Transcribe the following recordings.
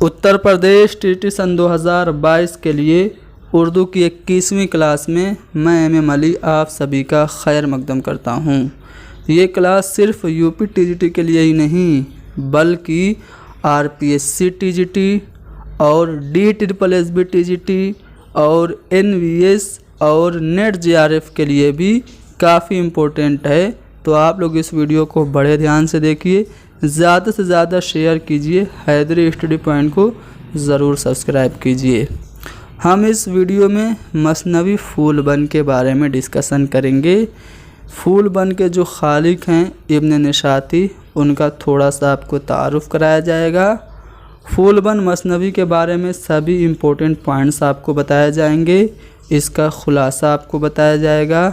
Uttar Pradesh TT सन 2022 के लिए उर्दू की 21वीं क्लास में मैं एम अली आप सभी का खैर मकदम करता हूँ। ये क्लास सिर्फ यूपी टीजीटी के लिए ही नहीं बल्कि आरपीएससी टीजीटी और DSSB टीजीटी और NVS और नेट JRF के लिए भी काफ़ी इम्पोर्टेंट है। तो आप लोग इस वीडियो को बड़े ध्यान से देखिए, ज़्यादा से ज़्यादा शेयर कीजिए, हैदरी स्टडी पॉइंट को ज़रूर सब्सक्राइब कीजिए। हम इस वीडियो में मसनवी फूलबन के बारे में डिस्कशन करेंगे। फूलबन के जो खालिक हैं इब्न निशाती, उनका थोड़ा सा आपको तारुफ कराया जाएगा। फूलबन मसनवी के बारे में सभी इम्पोर्टेंट पॉइंट्स आपको बताए जाएंगे, इसका खुलासा आपको बताया जाएगा,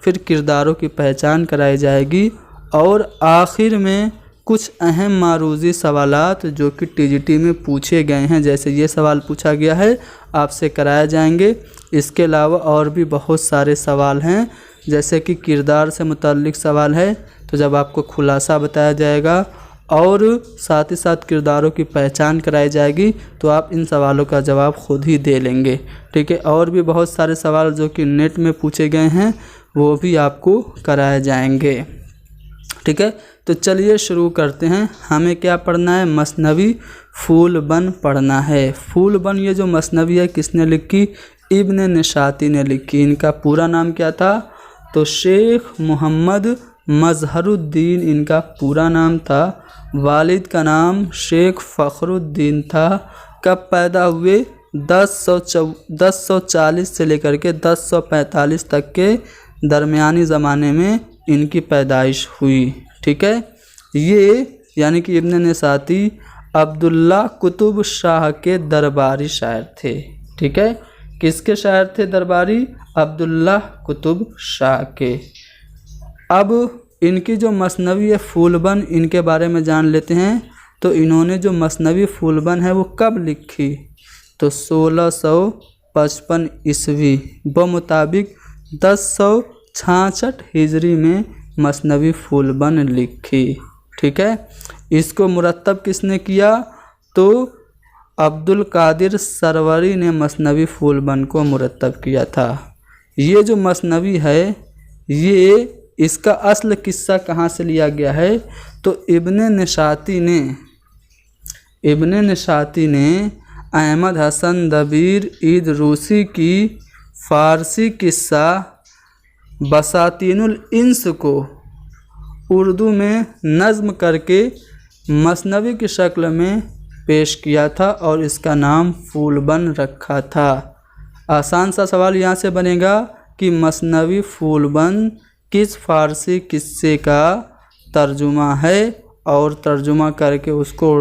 फिर किरदारों की पहचान कराई जाएगी और आखिर में कुछ अहम मारूजी सवालात जो कि टीजीटी में पूछे गए हैं, जैसे ये सवाल पूछा गया है, आपसे कराए जाएंगे। इसके अलावा और भी बहुत सारे सवाल हैं, जैसे कि किरदार से मुताल्लिक सवाल है तो जब आपको खुलासा बताया जाएगा और साथ ही साथ किरदारों की पहचान कराई जाएगी तो आप इन सवालों का जवाब खुद ही दे लेंगे। ठीक है, और भी बहुत सारे सवाल जो कि नेट में पूछे गए हैं वो भी आपको कराए जाएंगे। ठीक है, तो चलिए शुरू करते हैं। हमें क्या पढ़ना है? मसनवी फूलबन पढ़ना है। फूलबन ये जो मसनवी है किसने लिखी? इब्न निशाती ने लिखी। इनका पूरा नाम क्या था? तो शेख मोहम्मद मजहरुद्दीन इनका पूरा नाम था। वालिद का नाम शेख फ़खरुद्दीन था। कब पैदा हुए? 1040 से लेकर के 1045 तक के दरमियानी ज़माने में इनकी पैदाइश हुई। ठीक है, ये यानी कि इब्न निशाती अब्दुल्ला कुतुब शाह के दरबारी शायर थे। ठीक है, किसके शायर थे दरबारी? अब्दुल्ला कुतुब शाह के। अब इनकी जो मसनवी है फूलबन, इनके बारे में जान लेते हैं। तो इन्होंने जो मसनवी फूलबन है वो कब लिखी? तो 1655 ईस्वी बमुताबिक 1066 हिजरी में मसनवी फूलबन लिखी। ठीक है, इसको मुरत्तब किसने किया? तो अब्दुल कादिर सरवरी ने मसनवी फूलबन को मुरत्तब किया था। ये जो मसनवी है ये इसका असल किस्सा कहाँ से लिया गया है? तो इब्न निशाती ने अहमद हसन दबीर ईद रूसी की फ़ारसी किस्सा बसातीनुल इंस को उर्दू में नज़्म करके मसनवी की शक्ल में पेश किया था और इसका नाम फूलबन रखा था। आसान सा सवाल यहाँ से बनेगा कि मसनवी फूलबन किस फ़ारसी किस्से का तर्जुमा है और तर्जुमा करके उसको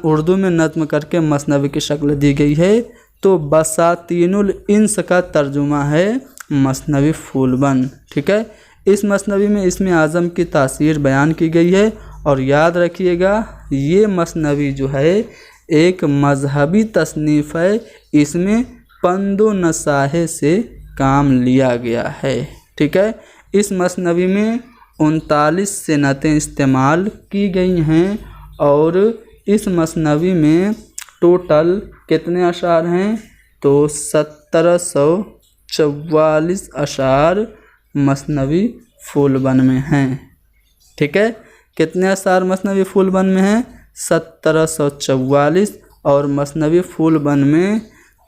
उर्दू में नज़्म करके मसनवी की शक्ल दी गई है। तो बसातीनुल इंस का तर्जुमा है मसनवी फूलबन। ठीक है, इस मसनवी में इसमें आज़म की तासीर बयान की गई है और याद रखिएगा ये मसनवी जो है एक मजहबी तसनीफ़ है, इसमें पंदो नसाहे से काम लिया गया है। ठीक है, इस मसनवी में 39 सिनतें इस्तेमाल की गई हैं और इस मसनवी में टोटल कितने अशार हैं? तो 1744 अशार मसनवी फूलबन में हैं। ठीक है, कितने अशार मसनवी फूलबन में हैं? 1744। और मसनवी फूलबन में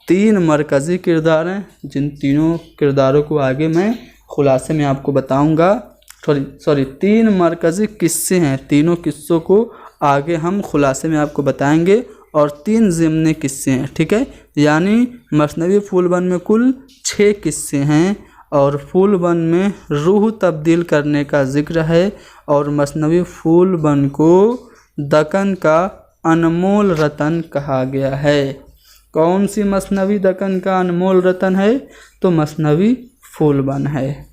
3 मरकज़ी किरदार हैं, जिन तीनों किरदारों को आगे मैं खुलासे में आपको बताऊंगा। 3 मरकज़ी किस्से हैं, तीनों किस्सों को आगे हम खुलासे में आपको बताएंगे और 3 ज़िम्नी किस्से हैं। ठीक है, यानी मसनवी फूलबन में कुल 6 किस्से हैं और फूलबन में रूह तब्दील करने का जिक्र है और मसनवी फूलबन को दक्कन का अनमोल रतन कहा गया है। कौन सी मसनवी दक्कन का अनमोल रतन है? तो मसनवी फूलबन है।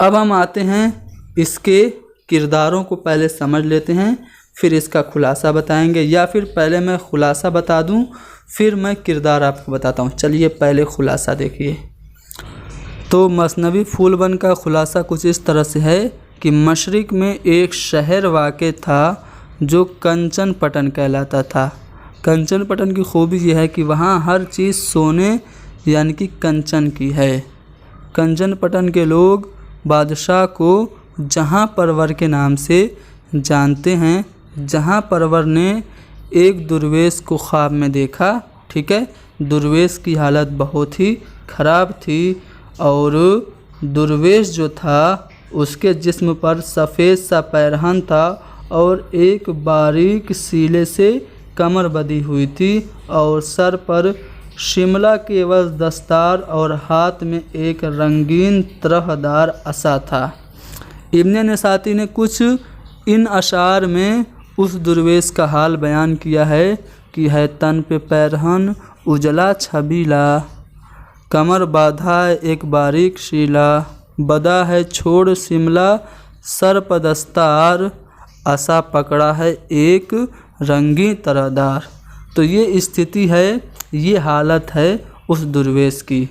अब हम आते हैं इसके किरदारों को पहले समझ लेते हैं, फिर इसका खुलासा बताएंगे, या फिर पहले मैं खुलासा बता दूं फिर मैं किरदार आपको बताता हूं। चलिए पहले खुलासा देखिए। तो मसनवी फूलबन का खुलासा कुछ इस तरह से है कि मशरिक़ में एक शहर वाक़ था जो कंचन पटन कहलाता था। कंचन पटन की खूबी यह है कि वहाँ हर चीज़ सोने यानी कि कंचन की है। कंचन पटन के लोग बादशाह को जहाँ परवर के नाम से जानते हैं। जहाँ परवर ने एक दुर्वेश को ख्वाब में देखा, ठीक है। दुर्वेश की हालत बहुत ही ख़राब थी और दुर्वेश जो था उसके जिस्म पर सफ़ेद सा पैरहन था और एक बारीक सीले से कमर बंधी हुई थी और सर पर शिमला के एवज दस्तार और हाथ में एक रंगीन तरहदार असा था। इब्न नसाती ने कुछ इन अशार में उस दुर्वेश का हाल बयान किया है कि है तन पे पैरहन उजला छबीला, कमर बाधा एक बारीक शीला, बदा है छोड़ शिमला, सर पर दस्तार, असा पकड़ा है एक रंगीन तरहदार। तो ये स्थिति है, ये हालत है उस दुर्वेश की।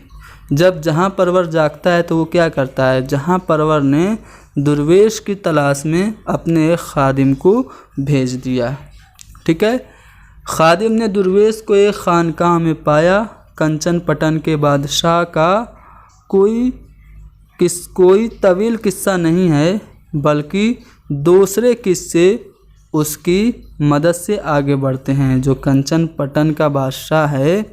जब जहाँ परवर जागता है तो वो क्या करता है, जहाँ परवर ने दुर्वेश की तलाश में अपने एक खादिम को भेज दिया, ठीक है। खादिम ने दुर्वेश को एक खानकाह में पाया। कंचन पटन के बादशाह का कोई तवील किस्सा नहीं है, बल्कि दूसरे किस्से उसकी मदद से आगे बढ़ते हैं। जो कंचन पटन का बादशाह है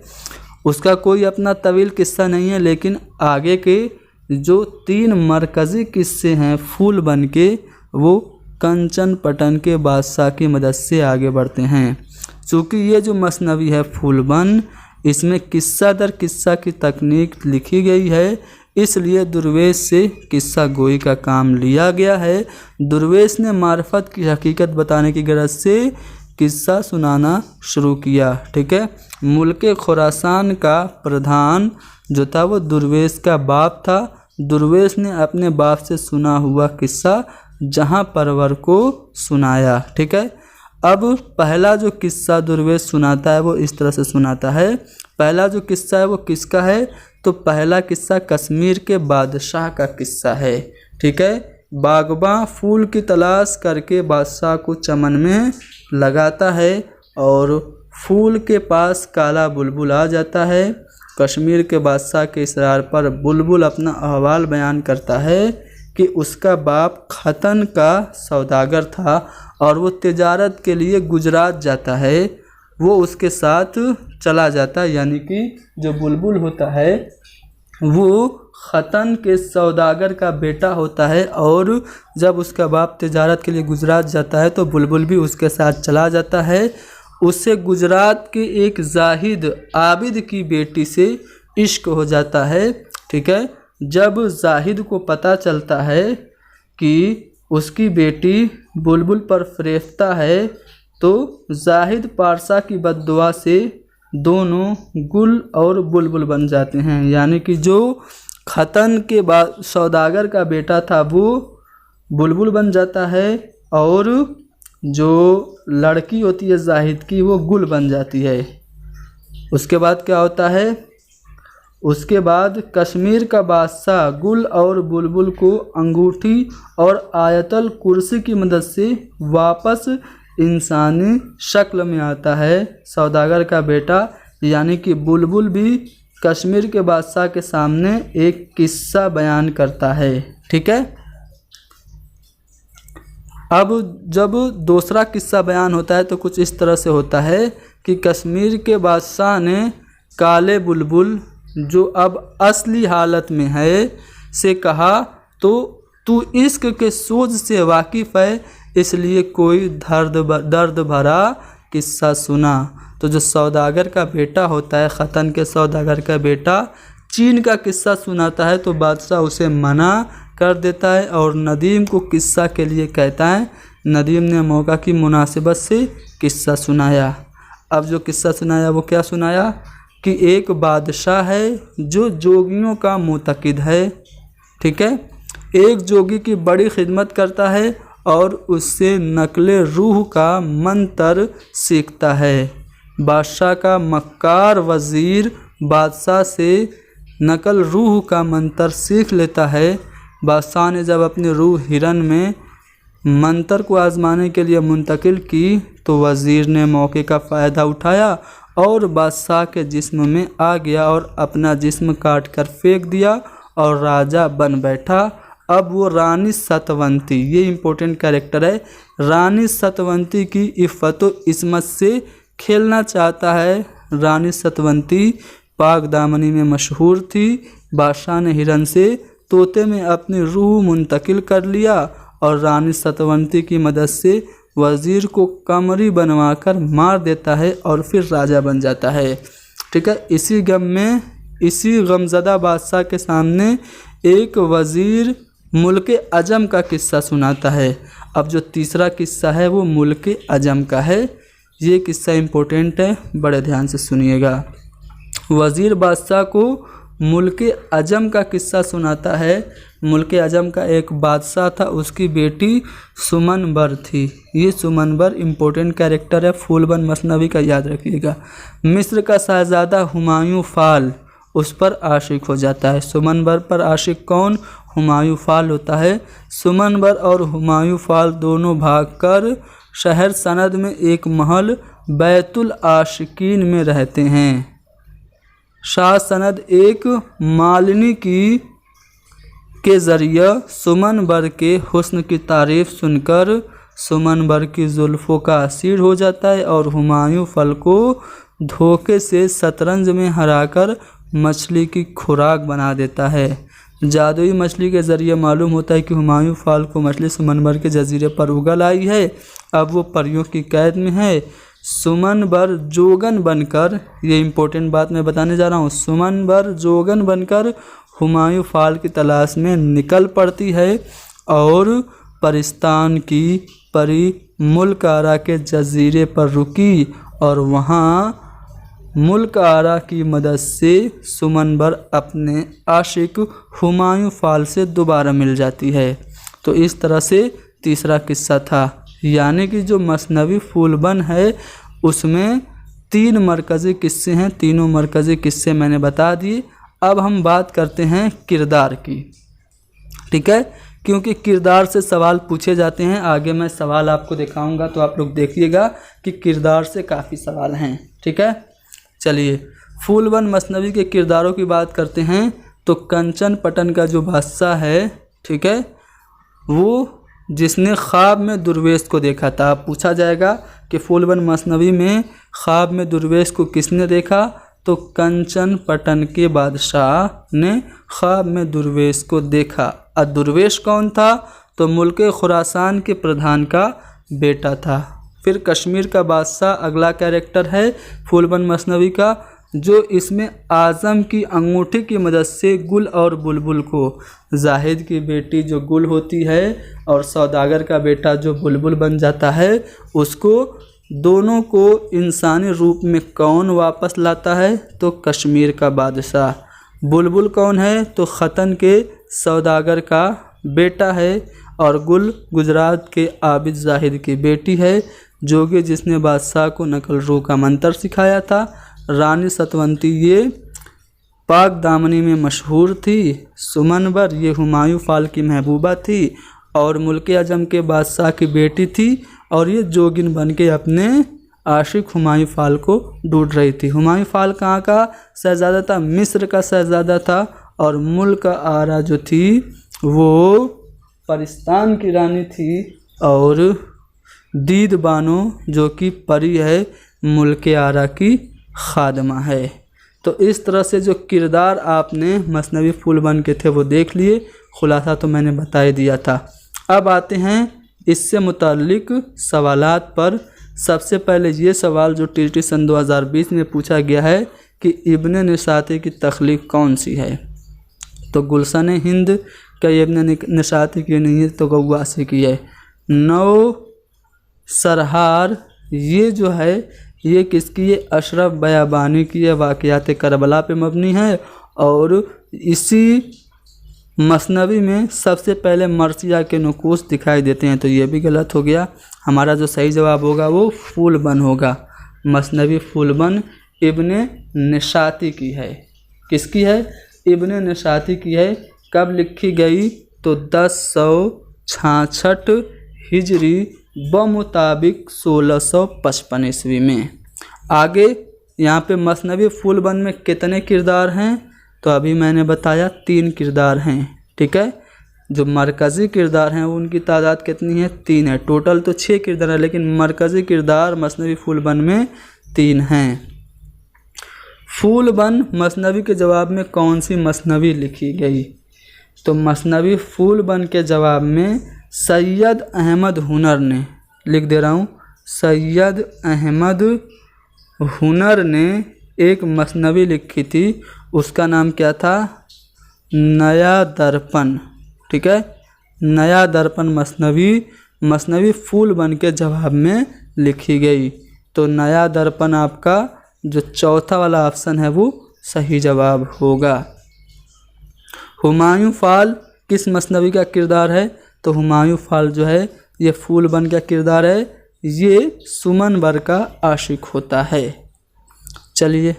उसका कोई अपना तवील किस्सा नहीं है, लेकिन आगे के जो 3 मरकज़ी किस्से हैं फूल बन के, वो कंचन पटन के बादशाह की मदद से आगे बढ़ते हैं। चूँकि ये जो मसनवी है फूलबन, इसमें किस्सा दर किस्सा की तकनीक लिखी गई है, इसलिए दुर्वेश से किस्सा गोई का काम लिया गया है। दुर्वेश ने मार्फत की हकीकत बताने की गरज से किस्सा सुनाना शुरू किया, ठीक है। मुल्क खुरासान का प्रधान जो था वो दुर्वेश का बाप था। दुर्वेश ने अपने बाप से सुना हुआ किस्सा जहाँ परवर को सुनाया, ठीक है। अब पहला जो किस्सा दुर्वेश सुनाता है वो इस तरह से सुनाता है। पहला जो किस्सा है वो किसका है, तो पहला किस्सा कश्मीर के बादशाह का किस्सा है, ठीक है। बागबां फूल की तलाश करके बादशाह को चमन में लगाता है और फूल के पास काला बुलबुल आ जाता है। कश्मीर के बादशाह के इसरार पर बुलबुल अपना अहवाल बयान करता है कि उसका बाप खतन का सौदागर था और वो तिजारत के लिए गुजरात जाता है। वो उसके साथ चला जाता है, यानी कि जो बुलबुल होता है वो खतन के सौदागर का बेटा होता है और जब उसका बाप तिजारत के लिए गुजरात जाता है तो बुलबुल भी उसके साथ चला जाता है। उससे गुजरात के एक जाहिद आबिद की बेटी से इश्क हो जाता है, ठीक है। जब जाहिद को पता चलता है कि उसकी बेटी बुलबुल पर फरेफ्ता है तो जाहिद पारसा की बद्दुआ से दोनों गुल और बुलबुल बन जाते हैं। यानी कि जो खतन के बाद सौदागर का बेटा था वो बुलबुल बन जाता है और जो लड़की होती है जाहिद की वो गुल बन जाती है। उसके बाद क्या होता है, उसके बाद कश्मीर का बादशाह गुल और बुलबुल को अंगूठी और आयतल कुर्सी की मदद से वापस इंसानी शक्ल में आता है। सौदागर का बेटा यानी कि बुलबुल भी कश्मीर के बादशाह के सामने एक किस्सा बयान करता है, ठीक है। अब जब दूसरा किस्सा बयान होता है तो कुछ इस तरह से होता है कि कश्मीर के बादशाह ने काले बुलबुल जो अब असली हालत में है से कहा तो तू इश्क के सोच से वाकिफ़ है, इसलिए कोई दर्द भरा किस्सा सुना। तो जो सौदागर का बेटा होता है, ख़तन के सौदागर का बेटा चीन का किस्सा सुनाता है तो बादशाह उसे मना कर देता है और नदीम को किस्सा के लिए कहता है। नदीम ने मौका की मुनासिबत से किस्सा सुनाया। अब जो किस्सा सुनाया वो क्या सुनाया कि एक बादशाह है जो जोगियों का मुतकिद है, ठीक है। एक जोगी की बड़ी खिदमत करता है और उससे नकले रूह का मंत्र सीखता है। बादशाह का मक्कार वज़ीर बादशाह से नकल रूह का मंत्र सीख लेता है। बादशाह ने जब अपनी रूह हिरन में मंतर को आजमाने के लिए मुंतकिल की तो वज़ीर ने मौके का फ़ायदा उठाया और बादशाह के जिस्म में आ गया और अपना जिस्म काट कर फेंक दिया और राजा बन बैठा। अब वो रानी सतवंती, ये इम्पोर्टेंट कैरेक्टर है, रानी सतवंती की इफ़्फ़त व इस्मत से खेलना चाहता है। रानी सतवंती पाक दामनी में मशहूर थी। बादशाह ने हिरन से तोते में अपनी रूह मुंतकिल कर लिया और रानी सतवंती की मदद से वज़ीर को कमरी बनवाकर मार देता है और फिर राजा बन जाता है। ठीक है, इसी गम में, इसी गमज़दा बादशाह के सामने एक वज़ीर मुल्क अजम का किस्सा सुनाता है। अब जो तीसरा किस्सा है वो मुल्क अजम का है। ये किस्सा इम्पोर्टेंट है, बड़े ध्यान से सुनिएगा। वज़ीर बादशाह को मुल्क अजम का किस्सा सुनाता है। मुल्क अजम का एक बादशाह था, उसकी बेटी सुमनबर थी। ये सुमनबर इम्पोर्टेंट कैरेक्टर है, फूलबन मसनवी का याद रखिएगा। मिस्र का शहज़ादा हुमायूं फ़ाल उस पर आशिक हो जाता है। सुमनबर पर आशिक कौन? हुमायूं फ़ाल होता है। सुमनबर और हुमायूं फ़ाल दोनों भागकर शहर सनद में एक महल बैतुल आशिकीन में रहते हैं। शाह सनद एक मालिनी के ज़रिए सुमनबर के हुस्न की तारीफ़ सुनकर सुमनबर की जुल्फ़ों का असीर हो जाता है और हुमायूं फ़ल को धोखे से शतरंज में हराकर मछली की खुराक बना देता है। जादुई मछली के ज़रिए मालूम होता है कि हुमायूं फ़ाल को मछली सुमनबर के जजीरे पर उगल आई है। अब वो परियों की कैद में है। सुमनबर जोगन बनकर, ये इम्पोर्टेंट बात मैं बताने जा रहा हूँ, सुमनबर जोगन बनकर हुमायूं फ़ाल की तलाश में निकल पड़ती है और परिस्तान की परी मुल्क आरा के जजीरे पर रुकी और वहाँ मुल्क आरा की मदद से सुमनबर अपने आशिक हुमायूं फ़ाल से दोबारा मिल जाती है। तो इस तरह से तीसरा किस्सा था, यानी कि जो मसनवी फूलबन है उसमें 3 मरकज़ी किस्से हैं। तीनों मरकज़ी किस्से मैंने बता दिए। अब हम बात करते हैं किरदार की। ठीक है, क्योंकि किरदार से सवाल पूछे जाते हैं। आगे मैं सवाल आपको दिखाऊंगा तो आप लोग देखिएगा कि किरदार से काफ़ी सवाल हैं। ठीक है, चलिए फूलबन मसनवी के किरदारों की बात करते हैं। तो कंचन पटन का जो बादशाह है, ठीक है, वो जिसने ख्वाब में दुर्वेश को देखा था। पूछा जाएगा कि फूलबन मसनवी में ख्वाब में दुर्वेश को किसने देखा? तो कंचन पटन के बादशाह ने ख्वाब में दुर्वेश को देखा। और दुर्वेश कौन था? तो मुल्क खुरासान के प्रधान का बेटा था। फिर कश्मीर का बादशाह अगला कैरेक्टर है फूलबन मसनवी का, जो इसमें आज़म की अंगूठी की मदद से गुल और बुलबुल को, जाहिद की बेटी जो गुल होती है और सौदागर का बेटा जो बुलबुल बन जाता है, उसको दोनों को इंसानी रूप में कौन वापस लाता है? तो कश्मीर का बादशाह। बुलबुल कौन है? तो ख़तन के सौदागर का बेटा है और गुल गुजरात के आबिद जाहिद की बेटी है, जो कि जिसने बादशाह को नकल रू का मंत्र सिखाया था। रानी सतवंती ये पाक दामनी में मशहूर थी। सुमनबर ये हुमायूं फ़ाल की महबूबा थी और मुल्क अजम के बादशाह की बेटी थी और ये जोगिन बन के अपने आशिक हुमायूं फ़ाल को ढूंढ रही थी। हुमायूं फ़ाल कहाँ का शहज़ादा था? मिस्र का शहज़ादा था। और मुल्क आरा जो थी वो परिस्तान की रानी थी और दीद बानो जो कि परी है मुल्क आरा की खादमा है। तो इस तरह से जो किरदार आपने मसनवी फूलबन के थे वो देख लिए, खुलासा तो मैंने बता ही दिया था। अब आते हैं इससे मुताल्लिक सवालात पर। सबसे पहले ये सवाल जो टीटी सन 2020 में पूछा गया है कि इब्न निशाती की तख्लीक कौन सी है? तो गुलशन हिंद का इब्न निशाती की नहीं है, तो गवासी की है। नौ सरहार ये जो है ये किसकी है? अशरफ बयाबानी की है, वाक़यात करबला पे मबनी है। और इसी मसनवी में सबसे पहले मरसिया के नुकूस दिखाई देते हैं, तो ये भी गलत हो गया। हमारा जो सही जवाब होगा वो फूलबन होगा। मसनवी फूलबन इब्न निशाती की है। किसकी है? इब्न निशाती की है। कब लिखी गई? तो 1066 हिजरी बमुताबिक 1655 ईस्वी में। आगे यहाँ पे मसनवी फूल बंद में कितने किरदार हैं, तो अभी मैंने बताया 3 किरदार हैं। ठीक है, जो मरकज़ी किरदार हैं उनकी तादाद कितनी है, 3 है। टोटल तो 6 किरदार है, लेकिन मरकज़ी किरदार मसनवी फूल बंद में 3 हैं। फूल बंद मसनवी के जवाब में कौन सी मसनवी लिखी गई, तो मसनवी फूल बंद के जवाब में सैयद अहमद हुनर ने, लिख दे रहा हूँ, सैयद अहमद हुनर ने एक मसनवी लिखी थी। उसका नाम क्या था, नया दर्पण। ठीक है, नया दर्पण मसनवी फूल बंद के जवाब में लिखी गई। तो नया दर्पण आपका जो चौथा वाला ऑप्शन है वो सही जवाब होगा। हुमायूं फाल किस मसनवी का किरदार है, तो हुमायूं फाल जो है ये फूल बंद का किरदार है, ये सुमन बर का आशिक होता है। चलिए,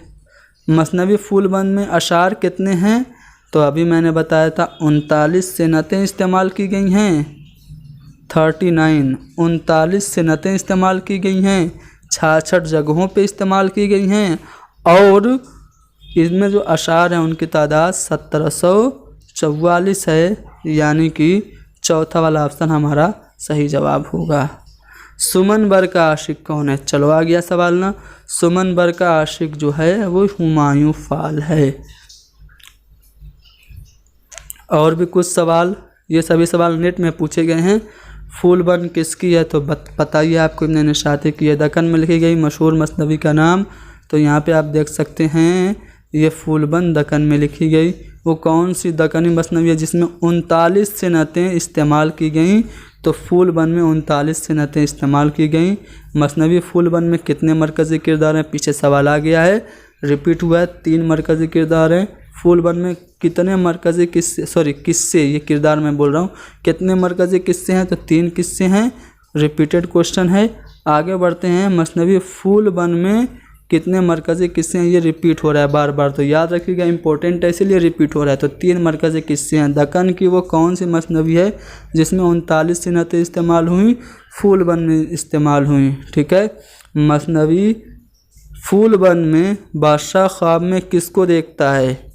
मसनवी फूल बंद में अशार कितने हैं, तो अभी मैंने बताया था 39 सेनतें इस्तेमाल की गई हैं। 39 सेनतें इस्तेमाल की गई हैं, 66 जगहों पे इस्तेमाल की गई हैं, और इसमें जो अशार हैं उनकी तादाद 1744 है, यानी कि चौथा वाला ऑप्शन हमारा सही जवाब होगा। सुमन बर का आशिक कौन है, चलो आ गया सवाल ना। सुमन बर का आशिक जो है वो हुमायूं फाल है। और भी कुछ सवाल, ये सभी सवाल नेट में पूछे गए हैं। फूल बंद किसकी है, तो बताइए आपको इब्न निशाती की है। दक्कन में लिखी गई मशहूर मसनवी का नाम, तो यहाँ पे आप देख सकते हैं ये फूल बंद दक्कन में लिखी गई। वो कौन सी दक्कनी मसनवी है जिसमें 39 सेनतें इस्तेमाल की गई, तो फूल बंद में 39 सेनतें इस्तेमाल की गई। मसनवी फूल बंद में कितने मरकज़ी किरदार हैं, पीछे सवाल आ गया है, रिपीट हुआ है, 3 मरकज़ी किरदार हैं। फूल बंद में कितने मरकज़ी किस्से, ये किरदार मैं बोल रहा हूँ, कितने मरकज़ी किस्से हैं, तो 3 किस्से हैं। रिपीटेड क्वेश्चन है। आगे बढ़ते हैं, मसनवी फूल बंद में कितने मरकज़ी किस्से हैं, ये रिपीट हो रहा है बार बार, तो याद रखिएगा, इंपॉर्टेंट है इसीलिए रिपीट हो रहा है। तो 3 मरकज़ी किस्से हैं। दक्कन की वो कौन सी मसनवी है जिसमें 39 सेनतें इस्तेमाल हुई, फूल बंद में इस्तेमाल हुई। ठीक है, मसनवी फूल बंद में बादशाह ख्वाब में किसको देखता है,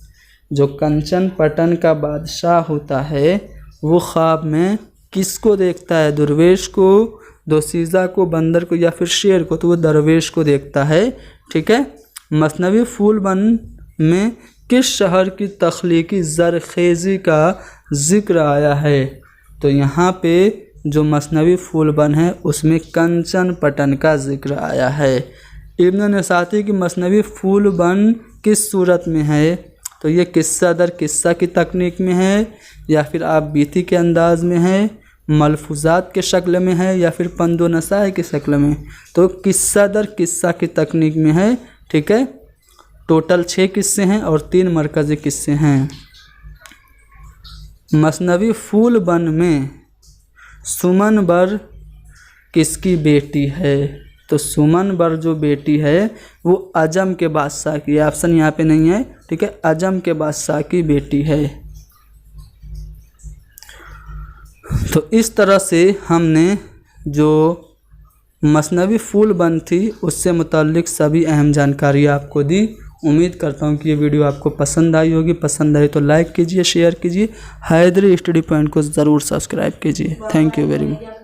जो कंचन पटन का बादशाह होता है वो ख्वाब में किसको देखता है, दरवेश को, दोशीज़ा को, बंदर को, या फिर शेर को, तो वो दरवेश को देखता है। ठीक है, मसनवी फूल बंद में किस शहर की तख्लीकी ज़रखेज़ी का ज़िक्र आया है, तो यहाँ पे जो मसनवी फूल बंद है उसमें कंचन पटन का ज़िक्र आया है। इब्न निशाती की मसनवी फूल बंद किस सूरत में है, तो ये किस्सा दर किस्सा की तकनीक में है, या फिर आप बीती के अंदाज में है, मलफूजात के शक्ल में है, या फिर पंदो नसाए की शक्ल में, तो किस्सा दर किस्सा की तकनीक में है। ठीक है, टोटल 6 किस्से हैं और 3 मरकज़ी किस्से हैं। मसनवी फूल बंद में सुमन बर किसकी बेटी है, तो सुमन बर जो बेटी है वो अजम के बादशाह की, ऑप्शन यहाँ पे नहीं है। ठीक है, अजम के बादशाह की बेटी है। तो इस तरह से हमने जो मसनवी फूल बंद थी उससे मुताल्लिक सभी अहम जानकारी आपको दी। उम्मीद करता हूँ कि ये वीडियो आपको पसंद आई होगी। पसंद आई तो लाइक कीजिए, शेयर कीजिए, हैदरी स्टडी पॉइंट को ज़रूर सब्सक्राइब कीजिए। Thank you very much.